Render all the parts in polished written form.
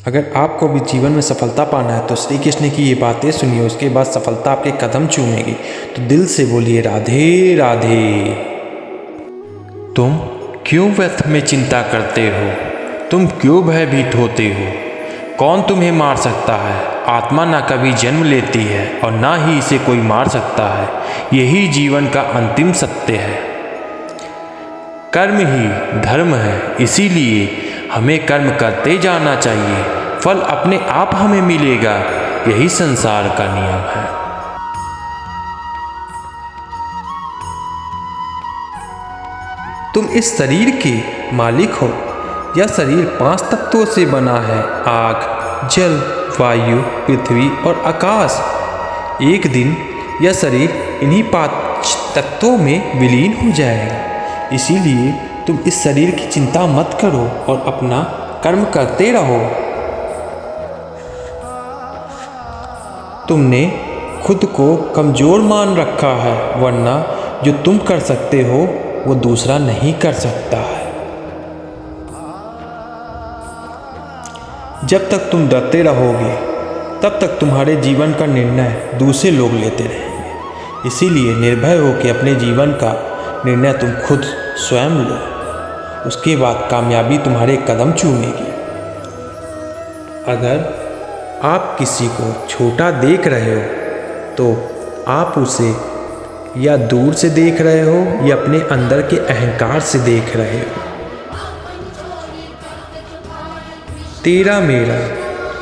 अगर आपको भी जीवन में सफलता पाना है तो श्री कृष्ण की ये बातें सुनिए, उसके बाद सफलता आपके कदम चूमेगी। तो दिल से बोलिए राधे राधे। तुम क्यों व्यर्थ में चिंता करते हो? तुम क्यों भयभीत होते हो? कौन तुम्हें मार सकता है? आत्मा ना कभी जन्म लेती है और ना ही इसे कोई मार सकता है। यही जीवन का अंतिम सत्य है। कर्म ही धर्म है, इसीलिए हमें कर्म करते जाना चाहिए। फल अपने आप हमें मिलेगा, यही संसार का नियम है। तुम इस शरीर के मालिक हो। यह शरीर 5 तत्वों से बना है, आग, जल, वायु, पृथ्वी और आकाश। एक दिन यह शरीर इन्हीं 5 तत्वों में विलीन हो जाएगा। इसीलिए तुम इस शरीर की चिंता मत करो और अपना कर्म करते रहो। तुमने खुद को कमज़ोर मान रखा है, वरना जो तुम कर सकते हो वो दूसरा नहीं कर सकता है। जब तक तुम डरते रहोगे तब तक तुम्हारे जीवन का निर्णय दूसरे लोग लेते रहेंगे। इसीलिए निर्भय हो कि अपने जीवन का निर्णय तुम खुद स्वयं लो, उसके बाद कामयाबी तुम्हारे कदम चूमेगी। अगर आप किसी को छोटा देख रहे हो तो आप उसे या दूर से देख रहे हो या अपने अंदर के अहंकार से देख रहे हो। तेरा मेरा,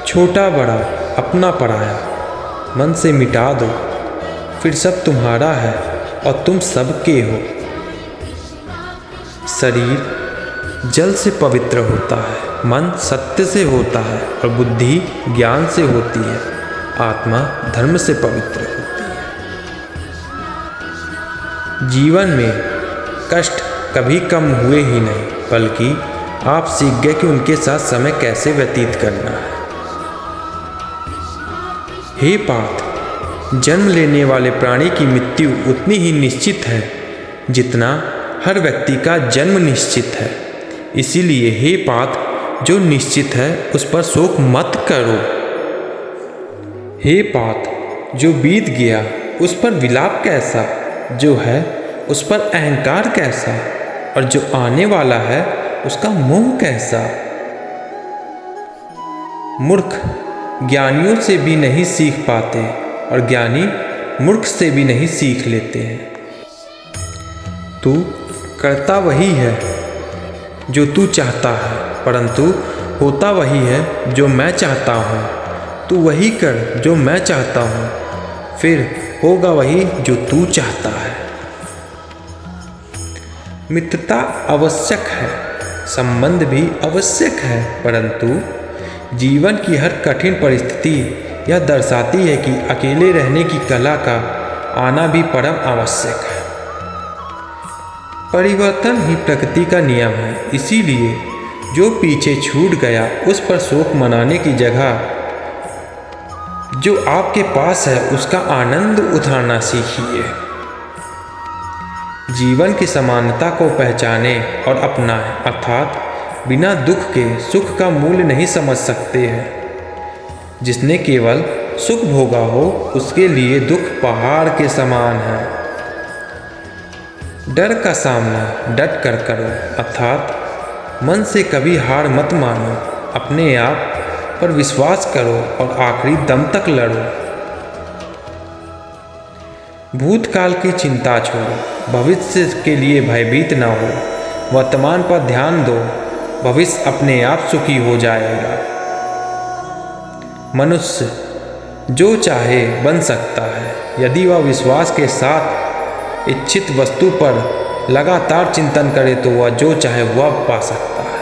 छोटा बड़ा, अपना पराया मन से मिटा दो, फिर सब तुम्हारा है और तुम सबके हो। शरीर जल से पवित्र होता है, मन सत्य से होता है और बुद्धि ज्ञान से होती है। आत्मा धर्म से पवित्र होती है। जीवन में कष्ट कभी कम हुए ही नहीं, बल्कि आप सीख गए कि उनके साथ समय कैसे व्यतीत करना है। हे पार्थ, जन्म लेने वाले प्राणी की मृत्यु उतनी ही निश्चित है जितना हर व्यक्ति का जन्म निश्चित है। इसीलिए हे पार्थ, जो निश्चित है उस पर शोक मत करो। हे पार्थ, जो बीत गया उस पर विलाप कैसा, जो है उस पर अहंकार कैसा, और जो आने वाला है उसका मोह कैसा। मूर्ख ज्ञानियों से भी नहीं सीख पाते और ज्ञानी मूर्ख से भी नहीं सीख लेते हैं। तू करता वही है जो तू चाहता है, परंतु होता वही है जो मैं चाहता हूँ। तू वही कर जो मैं चाहता हूँ, फिर होगा वही जो तू चाहता है। मित्रता आवश्यक है, संबंध भी आवश्यक है, परंतु जीवन की हर कठिन परिस्थिति यह दर्शाती है कि अकेले रहने की कला का आना भी परम आवश्यक है। परिवर्तन ही प्रकृति का नियम है। इसीलिए जो पीछे छूट गया उस पर शोक मनाने की जगह जो आपके पास है उसका आनंद उठाना सीखिए। जीवन की समानता को पहचाने और अपनाएं, अर्थात बिना दुख के सुख का मूल्य नहीं समझ सकते हैं। जिसने केवल सुख भोगा हो उसके लिए दुख पहाड़ के समान है। डर का सामना डट कर करो, अर्थात मन से कभी हार मत मानो। अपने आप पर विश्वास करो और आखिरी दम तक लड़ो। भूतकाल की चिंता छोड़ो, भविष्य के लिए भयभीत ना हो। वर्तमान पर ध्यान दो, भविष्य अपने आप सुखी हो जाएगा। मनुष्य जो चाहे बन सकता है यदि वह विश्वास के साथ इच्छित वस्तु पर लगातार चिंतन करे तो वह जो चाहे वह पा सकता है।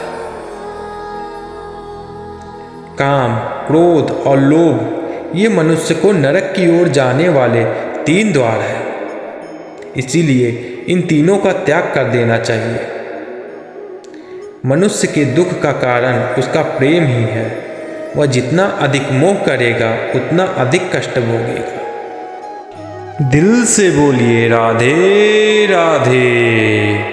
काम, क्रोध और लोभ ये मनुष्य को नरक की ओर जाने वाले 3 द्वार हैं। इसीलिए इन तीनों का त्याग कर देना चाहिए। मनुष्य के दुख का कारण उसका प्रेम ही है। वह जितना अधिक मोह करेगा उतना अधिक कष्ट भोगेगा। दिल से बोलिए राधे राधे।